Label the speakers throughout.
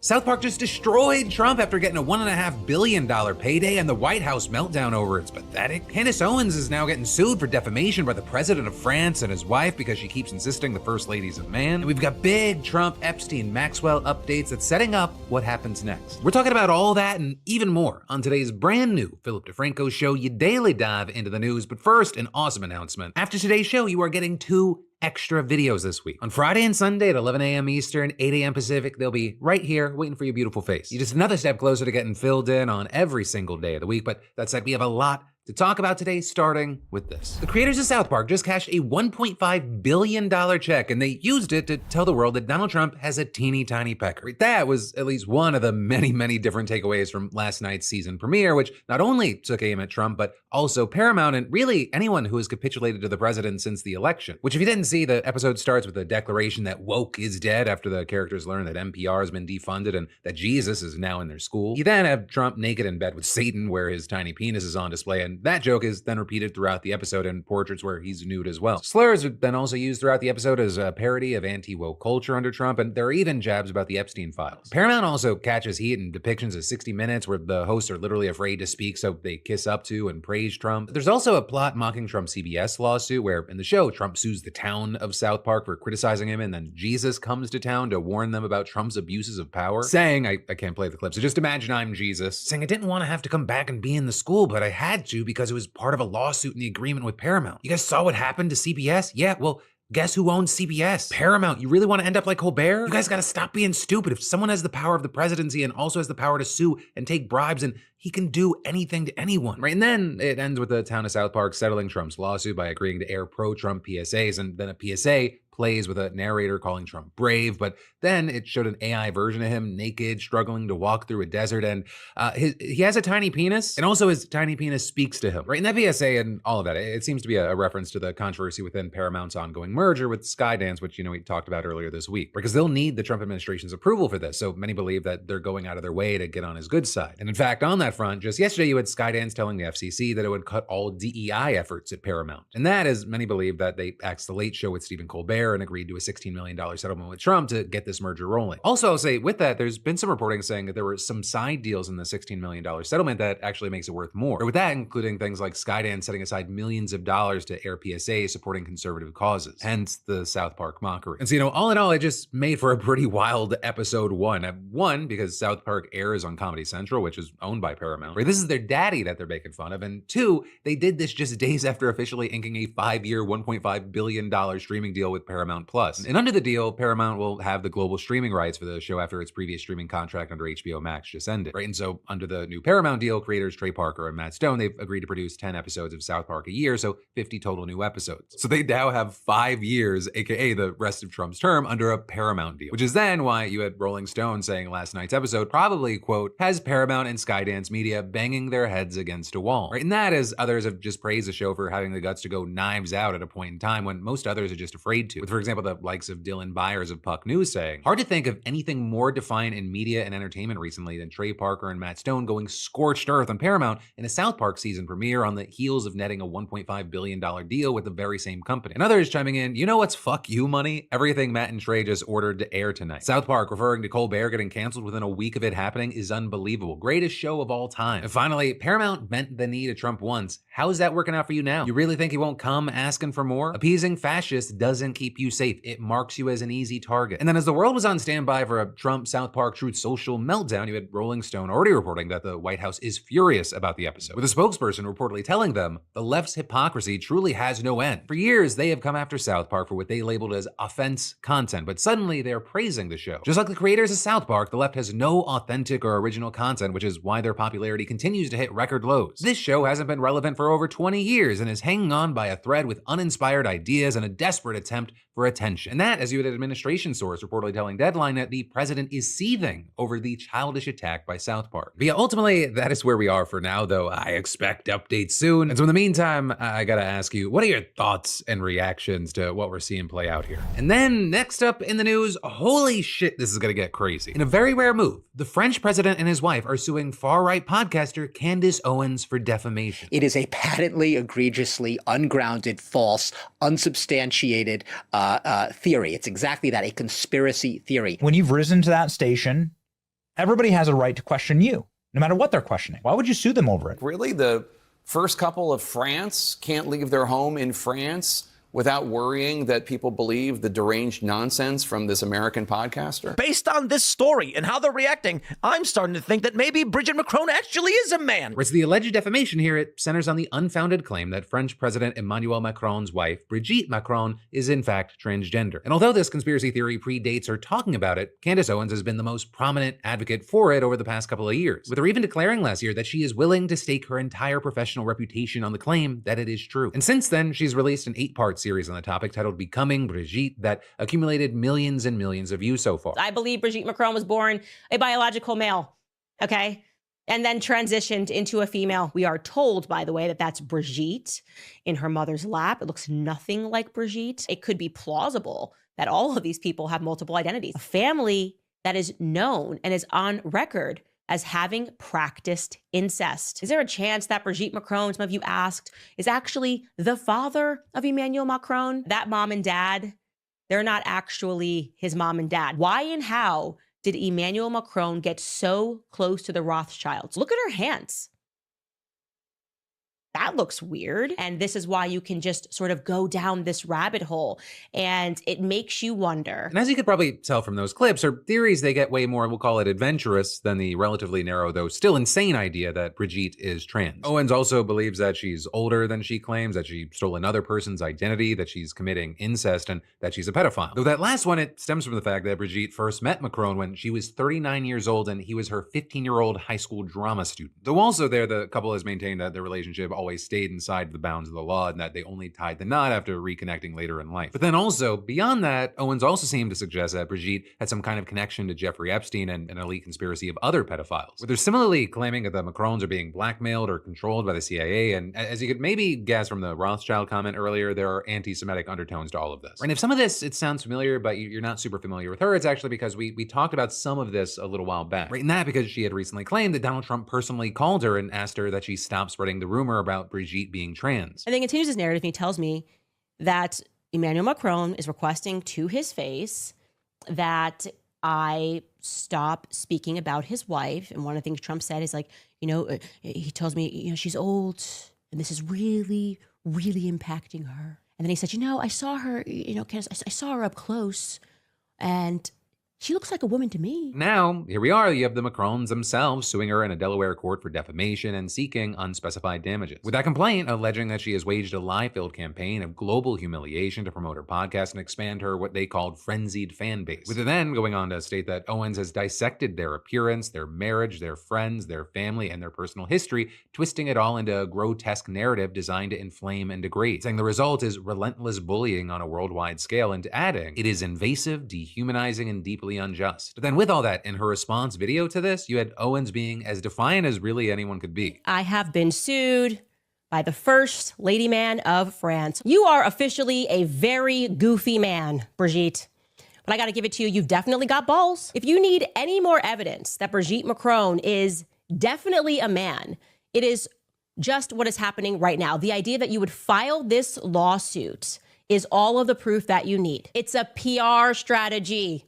Speaker 1: South Park just destroyed Trump after getting a $1.5 billion payday and the White House meltdown over it's pathetic. Candace Owens is now getting sued for defamation by the president of France and his wife because she keeps insisting the first lady's a man. And we've got big Trump, Epstein, Maxwell updates that's setting up what happens next. We're talking about all that and even more on today's brand new Philip DeFranco show, You Daily Dive into the News. But first, an awesome announcement. After today's show, you are getting 2 extra videos this week. On Friday and Sunday at 11 a.m. Eastern, 8 a.m. Pacific, they'll be right here waiting for your beautiful face. You're just another step closer to getting filled in on every single day of the week, but that said, we have a lot to talk about today, starting with this. The creators of South Park just cashed a $1.5 billion check, and they used it to tell the world that Donald Trump has a teeny tiny pecker. That was at least one of the many, many different takeaways from last night's season premiere, which not only took aim at Trump, but also Paramount and really anyone who has capitulated to the president since the election. Which, if you didn't see, the episode starts with a declaration that woke is dead after the characters learn that NPR has been defunded and that Jesus is now in their school. You then have Trump naked in bed with Satan, where his tiny penis is on display, and that joke is then repeated throughout the episode in portraits where he's nude as well. Slurs are then also used throughout the episode as a parody of anti-woke culture under Trump, and there are even jabs about the Epstein files. Paramount also catches heat in depictions of 60 Minutes where the hosts are literally afraid to speak, so they kiss up to and praise Trump. There's also a plot mocking Trump's CBS lawsuit where in the show, Trump sues the town of South Park for criticizing him, and then Jesus comes to town to warn them about Trump's abuses of power, saying, I can't play the clip, so just imagine I'm Jesus, saying I didn't want to have to come back and be in the school, but I had to because it was part of a lawsuit in the agreement with Paramount. You guys saw what happened to CBS? Yeah, well, guess who owns CBS? Paramount. You really want to end up like Colbert? You guys gotta stop being stupid. If someone has the power of the presidency and also has the power to sue and take bribes, and he can do anything to anyone, right? And then it ends with the town of South Park settling Trump's lawsuit by agreeing to air pro-Trump PSAs, and then a PSA plays with a narrator calling Trump brave, but then it showed an AI version of him naked, struggling to walk through a desert, and he has a tiny penis, and also his tiny penis speaks to him, right? In that PSA and all of that, it seems to be a reference to the controversy within Paramount's ongoing merger with Skydance, which, we talked about earlier this week, because they'll need the Trump administration's approval for this, so many believe that they're going out of their way to get on his good side. And in fact, on that front, just yesterday you had Skydance telling the FCC that it would cut all DEI efforts at Paramount. And that is, many believe that they axed the Late Show with Stephen Colbert and agreed to a $16 million settlement with Trump to get this merger rolling. Also, I'll say with that, there's been some reporting saying that there were some side deals in the $16 million settlement that actually makes it worth more. Or with that, including things like Skydance setting aside millions of dollars to air PSA supporting conservative causes, hence the South Park mockery. And so, all in all, it just made for a pretty wild episode 1. One, because South Park airs on Comedy Central, which is owned by Paramount. Right? This is their daddy that they're making fun of. And 2, they did this just days after officially inking a 5-year, $1.5 billion streaming deal with Paramount Plus. And under the deal, Paramount will have the global streaming rights for the show after its previous streaming contract under HBO Max just ended, right? And so under the new Paramount deal, creators Trey Parker and Matt Stone, they've agreed to produce 10 episodes of South Park a year, so 50 total new episodes. So they now have 5 years, aka the rest of Trump's term, under a Paramount deal, which is then why you had Rolling Stone saying last night's episode probably, quote, has Paramount and Skydance Media banging their heads against a wall, right? And that is, others have just praised the show for having the guts to go knives out at a point in time when most others are just afraid to. With, for example, the likes of Dylan Byers of Puck News saying, hard to think of anything more defiant in media and entertainment recently than Trey Parker and Matt Stone going scorched earth on Paramount in a South Park season premiere on the heels of netting a $1.5 billion deal with the very same company. And others chiming in, you know what's fuck you money? Everything Matt and Trey just ordered to air tonight. South Park referring to Colbert getting canceled within a week of it happening is unbelievable. Greatest show of all time. And finally, Paramount bent the knee to Trump once. How's that working out for you now? You really think he won't come asking for more? Appeasing fascists doesn't keep you safe. It marks you as an easy target. And then as the world was on standby for a Trump South Park Truth Social meltdown, you had Rolling Stone already reporting that the White House is furious about the episode, with a spokesperson reportedly telling them the left's hypocrisy truly has no end. For years, they have come after South Park for what they labeled as offense content, but suddenly they're praising the show. Just like the creators of South Park, the left has no authentic or original content, which is why their popularity continues to hit record lows. This show hasn't been relevant for over 20 years and is hanging on by a thread with uninspired ideas and a desperate attempt for attention. And that, as you had an administration source reportedly telling Deadline, that the president is seething over the childish attack by South Park. But yeah, ultimately, that is where we are for now, though I expect updates soon. And so in the meantime, I gotta ask you, what are your thoughts and reactions to what we're seeing play out here? And then next up in the news, holy shit, this is gonna get crazy. In a very rare move, the French president and his wife are suing far-right podcaster Candace Owens for defamation.
Speaker 2: It is a patently, egregiously ungrounded, false, unsubstantiated theory. It's exactly that, a conspiracy theory.
Speaker 3: When you've risen to that station, Everybody has a right to question you, no matter what they're questioning. Why would you sue them over it?
Speaker 4: Really? The first couple of France can't leave their home in France without worrying that people believe the deranged nonsense from this American podcaster?
Speaker 5: Based on this story and how they're reacting, I'm starting to think that maybe Bridget Macron actually is a man.
Speaker 1: Whereas the alleged defamation here, it centers on the unfounded claim that French President Emmanuel Macron's wife, Brigitte Macron, is in fact transgender. And although this conspiracy theory predates her talking about it, Candace Owens has been the most prominent advocate for it over the past couple of years, with her even declaring last year that she is willing to stake her entire professional reputation on the claim that it is true. And since then, she's released an 8-part series on the topic titled Becoming Brigitte that accumulated millions and millions of views so far.
Speaker 6: I believe Brigitte Macron was born a biological male, okay? And then transitioned into a female. We are told, by the way, that that's Brigitte in her mother's lap. It looks nothing like Brigitte. It could be plausible that all of these people have multiple identities. A family that is known and is on record as having practiced incest. Is there a chance that Brigitte Macron, some of you asked, is actually the father of Emmanuel Macron? That mom and dad, they're not actually his mom and dad. Why and how did Emmanuel Macron get so close to the Rothschilds? Look at her hands. That looks weird. And this is why you can just sort of go down this rabbit hole, and it makes you wonder.
Speaker 1: And as you could probably tell from those clips, her theories, they get way more, we'll call it adventurous, than the relatively narrow, though still insane idea that Brigitte is trans. Owens also believes that she's older than she claims, that she stole another person's identity, that she's committing incest, and that she's a pedophile. Though that last one, it stems from the fact that Brigitte first met Macron when she was 39 years old and he was her 15-year-old high school drama student. Though also there, the couple has maintained that their relationship always stayed inside the bounds of the law and that they only tied the knot after reconnecting later in life. But then also, beyond that, Owens also seemed to suggest that Brigitte had some kind of connection to Jeffrey Epstein and an elite conspiracy of other pedophiles, where they're similarly claiming that the Macrons are being blackmailed or controlled by the CIA, and as you could maybe guess from the Rothschild comment earlier, there are anti-Semitic undertones to all of this. And if some of this, it sounds familiar, but you're not super familiar with her, it's actually because we talked about some of this a little while back. Right, and that because she had recently claimed that Donald Trump personally called her and asked her that she stop spreading the rumor about Brigitte being trans.
Speaker 6: And then continues his narrative, and he tells me that Emmanuel Macron is requesting to his face that I stop speaking about his wife. And one of the things Trump said is like, he tells me, she's old and this is really, really impacting her. And then he said, I saw her, Candace, I saw her up close and she looks like a woman to me.
Speaker 1: Now, here we are. You have the Macrons themselves suing her in a Delaware court for defamation and seeking unspecified damages, with that complaint alleging that she has waged a lie-filled campaign of global humiliation to promote her podcast and expand her what they called frenzied fan base, with it then going on to state that Owens has dissected their appearance, their marriage, their friends, their family, and their personal history, twisting it all into a grotesque narrative designed to inflame and degrade, saying the result is relentless bullying on a worldwide scale, and adding, it is invasive, dehumanizing, and deeply unjust. But then with all that, in her response video to this, you had Owens being as defiant as really anyone could be.
Speaker 6: I have been sued by the first lady man of France. You are officially a very goofy man, Brigitte. But I gotta give it to you, you've definitely got balls. If you need any more evidence that Brigitte Macron is definitely a man, it is just what is happening right now. The idea that you would file this lawsuit is all of the proof that you need. It's a PR strategy.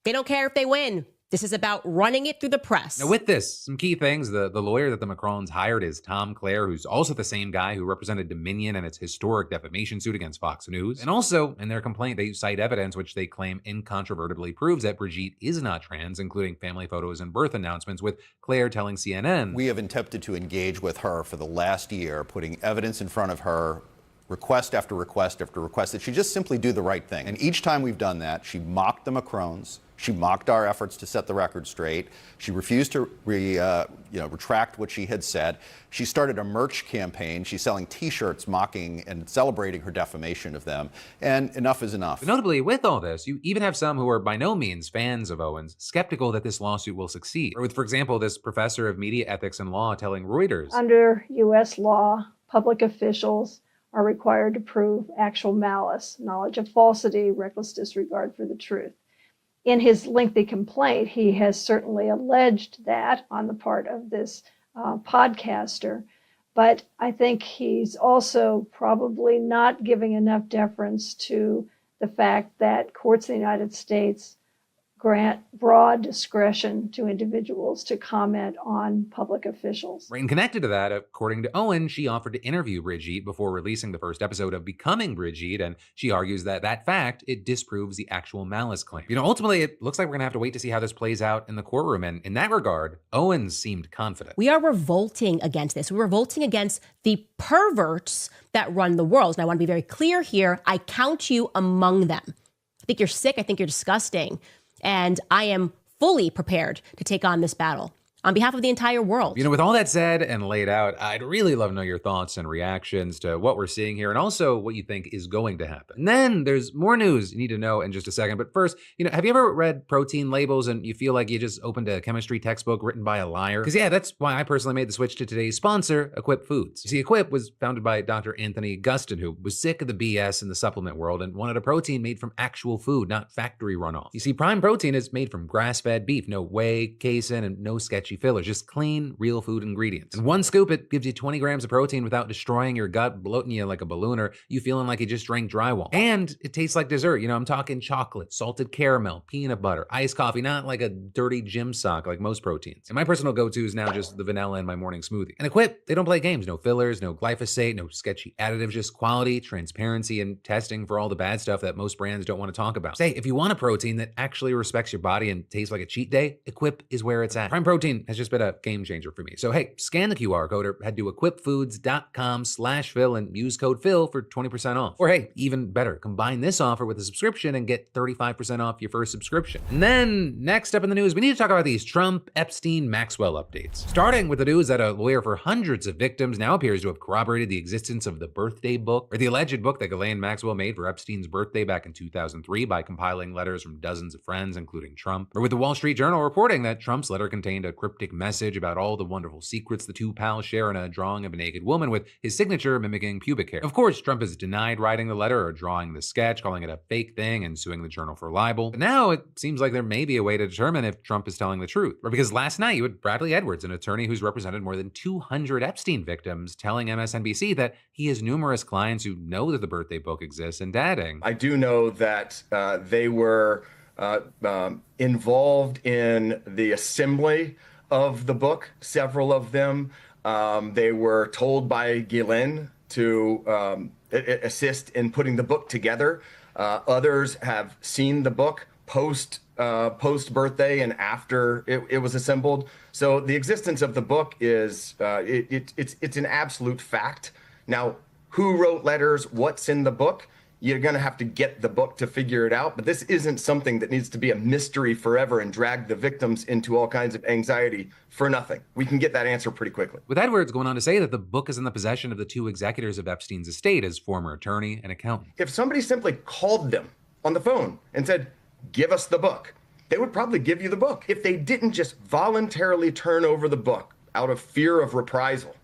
Speaker 6: They don't care if they win. This is about running it through the press.
Speaker 1: Now with this, some key things, the lawyer that the Macrons hired is Tom Clare, who's also the same guy who represented Dominion in its historic defamation suit against Fox News. And also, in their complaint, they cite evidence which they claim incontrovertibly proves that Brigitte is not trans, including family photos and birth announcements, with Clare telling CNN,
Speaker 7: "We have attempted to engage with her for the last year, putting evidence in front of her, request after request after request, that she just simply do the right thing. And each time we've done that, she mocked the Macrons. She mocked our efforts to set the record straight. She refused to retract what she had said. She started a merch campaign. She's selling T-shirts mocking and celebrating her defamation of them. And enough is enough."
Speaker 1: But notably, with all this, you even have some who are by no means fans of Owens skeptical that this lawsuit will succeed. Or with, for example, this professor of media ethics and law telling Reuters,
Speaker 8: "Under U.S. law, public officials are required to prove actual malice, knowledge of falsity, reckless disregard for the truth." In his lengthy complaint, he has certainly alleged that on the part of this podcaster, but I think he's also probably not giving enough deference to the fact that courts in the United States grant broad discretion to individuals to comment on public officials.
Speaker 1: Right, and connected to that, according to Owens, she offered to interview Brigitte before releasing the first episode of Becoming Brigitte, and she argues that that fact, it disproves the actual malice claim. Ultimately, it looks like we're gonna have to wait to see how this plays out in the courtroom, and in that regard, Owens seemed confident.
Speaker 9: We are revolting against this. We're revolting against the perverts that run the world. And I want to be very clear here. I count you among them. I think you're sick. I think you're disgusting. And I am fully prepared to take on this battle on behalf of the entire world.
Speaker 1: With all that said and laid out, I'd really love to know your thoughts and reactions to what we're seeing here, and also what you think is going to happen. And then there's more news you need to know in just a second. But first, have you ever read protein labels and you feel like you just opened a chemistry textbook written by a liar? Because yeah, that's why I personally made the switch to today's sponsor, Equip Foods. You see, Equip was founded by Dr. Anthony Gustin, who was sick of the BS in the supplement world and wanted a protein made from actual food, not factory runoff. You see, Prime Protein is made from grass-fed beef, no whey, casein, and no sketchy fillers, just clean, real food ingredients. In one scoop, it gives you 20 grams of protein without destroying your gut, bloating you like a balloon, or you feeling like you just drank drywall. And it tastes like dessert. I'm talking chocolate, salted caramel, peanut butter, iced coffee, not like a dirty gym sock like most proteins. And my personal go-to is now just the vanilla in my morning smoothie. And Equip, they don't play games. No fillers, no glyphosate, no sketchy additives, just quality, transparency, and testing for all the bad stuff that most brands don't want to talk about. Say, if you want a protein that actually respects your body and tastes like a cheat day, Equip is where it's at. Prime Protein has just been a game changer for me. So hey, scan the QR code or head to equipfoods.com/Phil and use code Phil for 20% off. Or hey, even better, combine this offer with a subscription and get 35% off your first subscription. And then next up in the news, we need to talk about these Trump, Epstein, Maxwell updates. Starting with the news that a lawyer for hundreds of victims now appears to have corroborated the existence of the birthday book, or the alleged book that Ghislaine Maxwell made for Epstein's birthday back in 2003 by compiling letters from dozens of friends, including Trump. Or with the Wall Street Journal reporting that Trump's letter contained a cryptic message about all the wonderful secrets the two pals share in a drawing of a naked woman with his signature mimicking pubic hair. Of course, Trump has denied writing the letter or drawing the sketch, calling it a fake thing and suing the journal for libel. But now it seems like there may be a way to determine if Trump is telling the truth. Or because last night you had Bradley Edwards, an attorney who's represented more than 200 Epstein victims, telling MSNBC that he has numerous clients who know that the birthday book exists, and adding,
Speaker 10: I do know that they were involved in the assembly of the book, several of them. They were told by Ghislaine to assist in putting the book together. Others have seen the book post birthday and after it was assembled. So the existence of the book is it's an absolute fact. Now, who wrote letters? What's in the book? You're going to have to get the book to figure it out. But this isn't something that needs to be a mystery forever and drag the victims into all kinds of anxiety for nothing. We can get that answer pretty quickly.
Speaker 1: With Edwards going on to say that the book is in the possession of the two executors of Epstein's estate, his former attorney and accountant.
Speaker 10: If somebody simply called them on the phone and said, give us the book, they would probably give you the book. If they didn't just voluntarily turn over the book out of fear of reprisal,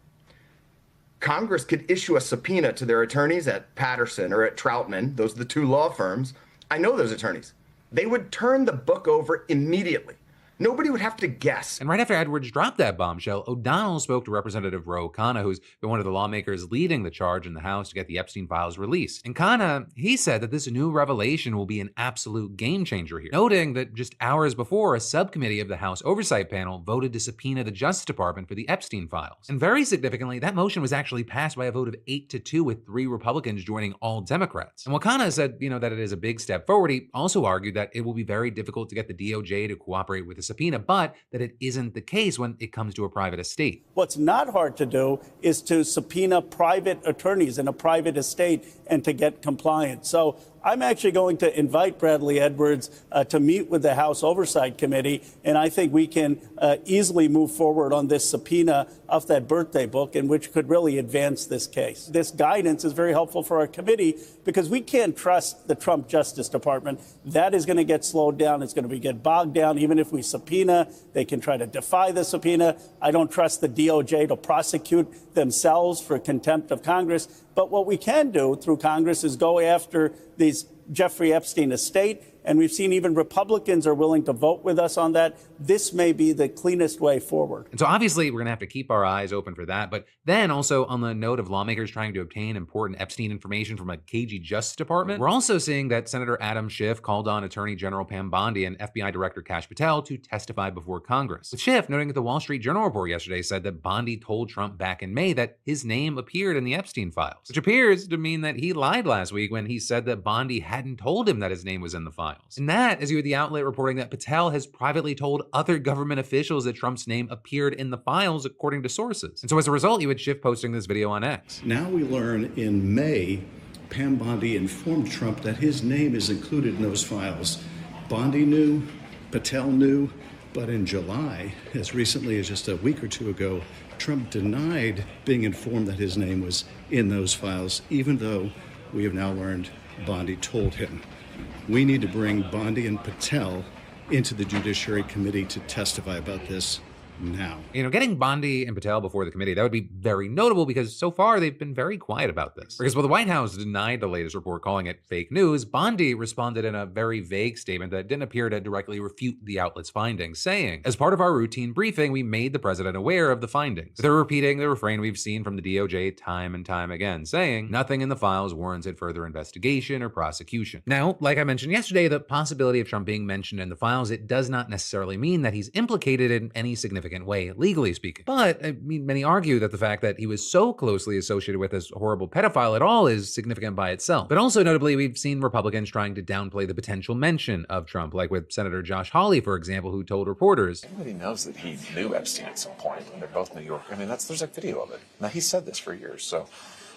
Speaker 10: Congress could issue a subpoena to their attorneys at Patterson or at Troutman. Those are the two law firms. I know those attorneys. They would turn the book over immediately. Nobody would have to guess.
Speaker 1: And right after Edwards dropped that bombshell, O'Donnell spoke to Representative Ro Khanna, who's been one of the lawmakers leading the charge in the House to get the Epstein files released. And Khanna, he said that this new revelation will be an absolute game changer here, noting that just hours before, a subcommittee of the House Oversight Panel voted to subpoena the Justice Department for the Epstein files. And very significantly, that motion was actually passed by a vote of 8-2, with 3 Republicans joining all Democrats. And while Khanna said, that it is a big step forward, he also argued that it will be very difficult to get the DOJ to cooperate with the subpoena, but that it isn't the case when it comes to a private estate.
Speaker 11: What's not hard to do is to subpoena private attorneys in a private estate and to get compliance. So I'm actually going to invite Bradley Edwards to meet with the House Oversight Committee, and I think we can easily move forward on this subpoena of that birthday book, and which could really advance this case. This guidance is very helpful for our committee because we can't trust the Trump Justice Department. That is going to get slowed down. It's going to get bogged down. Even if we subpoena, they can try to defy the subpoena. I don't trust the DOJ to prosecute themselves for contempt of Congress. But what we can do through Congress is go after these Jeffrey Epstein estate And we've seen even Republicans are willing to vote with us on that. This may be the cleanest way forward.
Speaker 1: And so obviously we're going to have to keep our eyes open for that. But then also on the note of lawmakers trying to obtain important Epstein information from a cagey Justice Department, we're also seeing that Senator Adam Schiff called on Attorney General Pam Bondi and FBI Director Kash Patel to testify before Congress. With Schiff noting that the Wall Street Journal report yesterday said that Bondi told Trump back in May that his name appeared in the Epstein files, which appears to mean that he lied last week when he said that Bondi hadn't told him that his name was in the files. And that is you had the outlet reporting that Patel has privately told other government officials that Trump's name appeared in the files according to sources. And so as a result, you had Schiff posting this video on X.
Speaker 12: Now we learn in May, Pam Bondi informed Trump that his name is included in those files. Bondi knew, Patel knew, but in July, as recently as just a week or two ago, Trump denied being informed that his name was in those files, even though we have now learned Bondi told him. We need to bring Bondi and Patel into the Judiciary Committee to testify about this now.
Speaker 1: You know, getting Bondi and Patel before the committee, that would be very notable because so far they've been very quiet about this. Because while the White House denied the latest report, calling it fake news, Bondi responded in a very vague statement that didn't appear to directly refute the outlet's findings, saying, as part of our routine briefing, we made the president aware of the findings. They're repeating the refrain we've seen from the DOJ time and time again, saying nothing in the files warranted further investigation or prosecution. Now, like I mentioned yesterday, the possibility of Trump being mentioned in the files, it does not necessarily mean that he's implicated in any significant way, legally speaking. But, I mean, many argue that the fact that he was so closely associated with this horrible pedophile at all is significant by itself. But also notably, we've seen Republicans trying to downplay the potential mention of Trump, like with Senator Josh Hawley, for example, who told reporters,
Speaker 13: everybody knows that he knew Epstein at some point, and they're both New York. I mean, there's a video of it. Now, he said this for years, so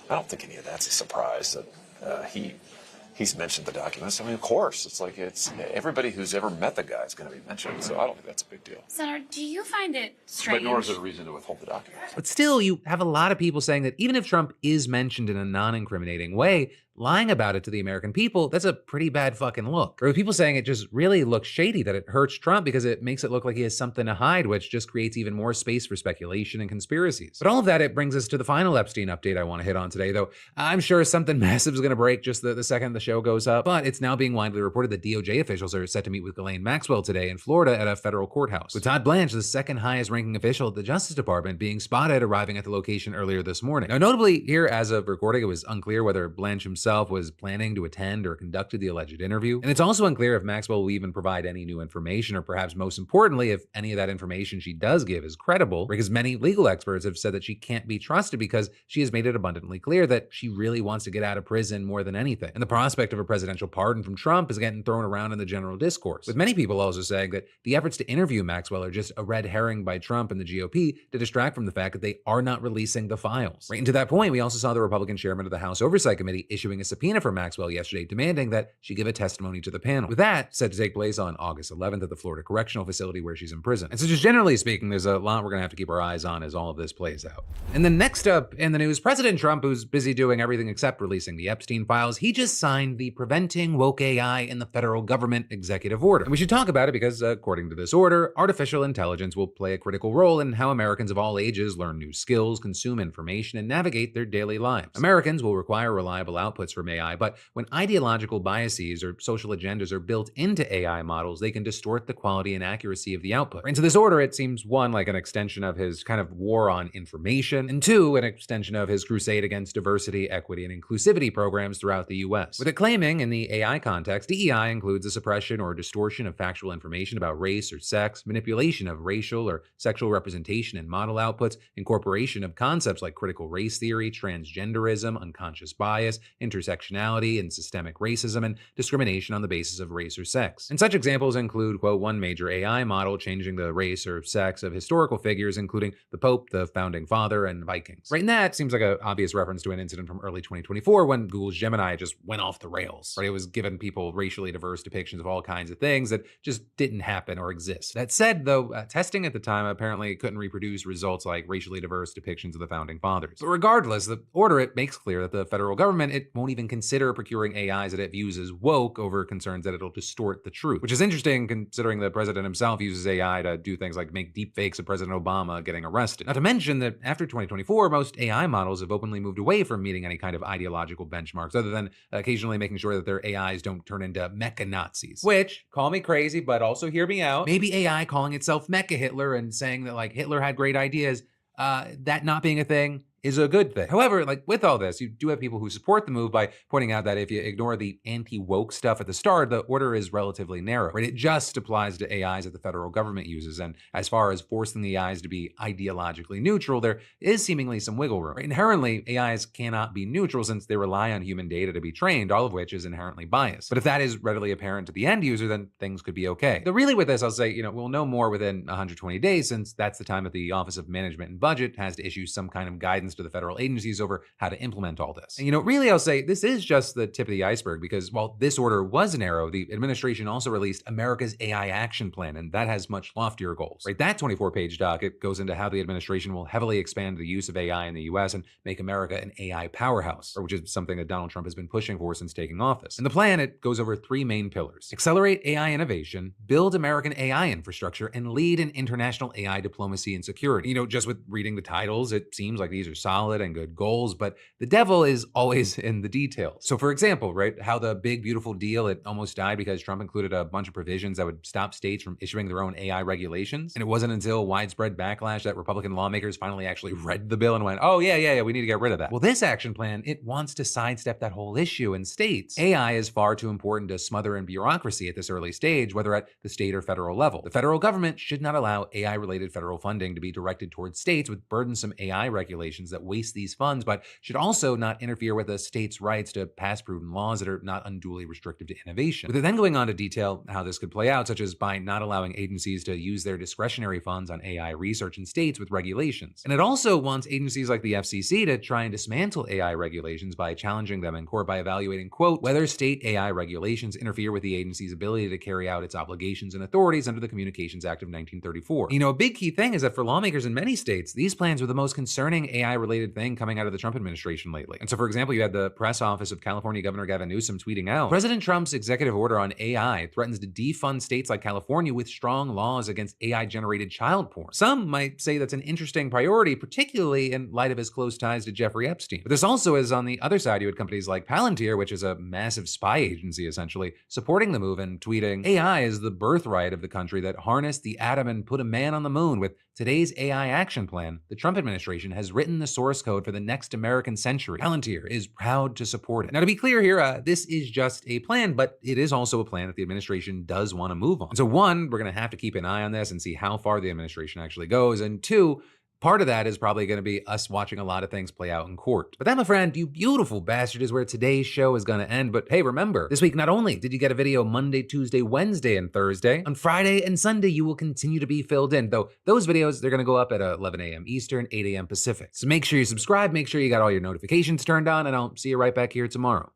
Speaker 13: I don't think any of that's a surprise that he's mentioned the documents. I mean, of course, it's everybody who's ever met the guy is going to be mentioned, so I don't think that's a big deal.
Speaker 14: Senator, do you find it strange?
Speaker 13: But nor is it a reason to withhold the documents.
Speaker 1: But still, you have a lot of people saying that even if Trump is mentioned in a non-incriminating way, lying about it to the American people, that's a pretty bad fucking look. Or with people saying it just really looks shady, that it hurts Trump because it makes it look like he has something to hide, which just creates even more space for speculation and conspiracies. But all of that, it brings us to the final Epstein update I want to hit on today, though I'm sure something massive is going to break just the second the show goes up. But it's now being widely reported that DOJ officials are set to meet with Ghislaine Maxwell today in Florida at a federal courthouse, with Todd Blanche, the second highest ranking official at the Justice Department, being spotted arriving at the location earlier this morning. Now, notably here, as of recording, it was unclear whether Blanche himself was planning to attend or conducted the alleged interview. And it's also unclear if Maxwell will even provide any new information, or perhaps most importantly, if any of that information she does give is credible, because many legal experts have said that she can't be trusted because she has made it abundantly clear that she really wants to get out of prison more than anything. And the prospect of a presidential pardon from Trump is getting thrown around in the general discourse, with many people also saying that the efforts to interview Maxwell are just a red herring by Trump and the GOP to distract from the fact that they are not releasing the files. Right, and to that point, we also saw the Republican chairman of the House Oversight Committee issuing a subpoena for Maxwell yesterday, demanding that she give a testimony to the panel, with that set to take place on August 11th at the Florida Correctional Facility where she's in prison. And so just generally speaking, there's a lot we're going to have to keep our eyes on as all of this plays out. And then next up in the news, President Trump, who's busy doing everything except releasing the Epstein files, he just signed the Preventing Woke AI in the Federal Government Executive Order. And we should talk about it because, according to this order, artificial intelligence will play a critical role in how Americans of all ages learn new skills, consume information, and navigate their daily lives. Americans will require reliable outputs from AI, but when ideological biases or social agendas are built into AI models, they can distort the quality and accuracy of the output. And to this order, it seems, one, like an extension of his kind of war on information, and two, an extension of his crusade against diversity, equity, and inclusivity programs throughout the US. With it claiming in the AI context, DEI includes the suppression or distortion of factual information about race or sex, manipulation of racial or sexual representation in model outputs, incorporation of concepts like critical race theory, transgenderism, unconscious bias, intersectionality, and systemic racism, and discrimination on the basis of race or sex. And such examples include, quote, one major AI model changing the race or sex of historical figures, including the Pope, the Founding Father, and Vikings. Right, and that seems like an obvious reference to an incident from early 2024 when Google's Gemini just went off the rails. Right, it was giving people racially diverse depictions of all kinds of things that just didn't happen or exist. That said, though, testing at the time apparently couldn't reproduce results like racially diverse depictions of the Founding Fathers. But regardless, the order, it makes clear that the federal government, it won't even consider procuring AIs that it views as woke over concerns that it'll distort the truth. Which is interesting considering the president himself uses AI to do things like make deep fakes of President Obama getting arrested. Not to mention that after 2024, most AI models have openly moved away from meeting any kind of ideological benchmarks, other than occasionally making sure that their AIs don't turn into mecha Nazis. Which, call me crazy, but also hear me out. Maybe AI calling itself Mecha Hitler and saying that like Hitler had great ideas, that not being a thing is a good thing. However, like with all this, you do have people who support the move by pointing out that if you ignore the anti-woke stuff at the start, the order is relatively narrow, right? It just applies to AIs that the federal government uses. And as far as forcing the AIs to be ideologically neutral, there is seemingly some wiggle room. Right? Inherently, AIs cannot be neutral since they rely on human data to be trained, all of which is inherently biased. But if that is readily apparent to the end user, then things could be okay. Though really with this, I'll say, we'll know more within 120 days since that's the time that the Office of Management and Budget has to issue some kind of guidance to the federal agencies over how to implement all this. And really I'll say this is just the tip of the iceberg because while this order was narrow, the administration also released America's AI Action Plan, and that has much loftier goals. Right? That 24-page doc, it goes into how the administration will heavily expand the use of AI in the US and make America an AI powerhouse, which is something that Donald Trump has been pushing for since taking office. And the plan, it goes over 3 main pillars: accelerate AI innovation, build American AI infrastructure, and lead in international AI diplomacy and security. Just with reading the titles, it seems like these are solid and good goals, but the devil is always in the details. So for example, right, how the big beautiful deal, it almost died because Trump included a bunch of provisions that would stop states from issuing their own AI regulations. And it wasn't until widespread backlash that Republican lawmakers finally actually read the bill and went, oh yeah, we need to get rid of that. Well, this action plan, it wants to sidestep that whole issue and states AI is far too important to smother in bureaucracy at this early stage, whether at the state or federal level. The federal government should not allow AI-related federal funding to be directed towards states with burdensome AI regulations that waste these funds, but should also not interfere with a state's rights to pass prudent laws that are not unduly restrictive to innovation. With it then going on to detail how this could play out, such as by not allowing agencies to use their discretionary funds on AI research in states with regulations. And it also wants agencies like the FCC to try and dismantle AI regulations by challenging them in court by evaluating, quote, whether state AI regulations interfere with the agency's ability to carry out its obligations and authorities under the Communications Act of 1934. A big key thing is that for lawmakers in many states, these plans were the most concerning AI-related thing coming out of the Trump administration lately. And so, for example, you had the press office of California Governor Gavin Newsom tweeting out, President Trump's executive order on AI threatens to defund states like California with strong laws against AI-generated child porn. Some might say that's an interesting priority, particularly in light of his close ties to Jeffrey Epstein. But this also is on the other side, you had companies like Palantir, which is a massive spy agency essentially, supporting the move and tweeting, AI is the birthright of the country that harnessed the atom and put a man on the moon. With today's AI action plan, the Trump administration has written the source code for the next American century. Palantir is proud to support it. Now, to be clear here, this is just a plan, but it is also a plan that the administration does want to move on. So 1, we're going to have to keep an eye on this and see how far the administration actually goes. And 2, part of that is probably going to be us watching a lot of things play out in court. But that, my friend, you beautiful bastard, is where today's show is going to end. But hey, remember, this week not only did you get a video Monday, Tuesday, Wednesday, and Thursday, on Friday and Sunday you will continue to be filled in. Though those videos, they're going to go up at 11 a.m. Eastern, 8 a.m. Pacific. So make sure you subscribe, make sure you got all your notifications turned on, and I'll see you right back here tomorrow.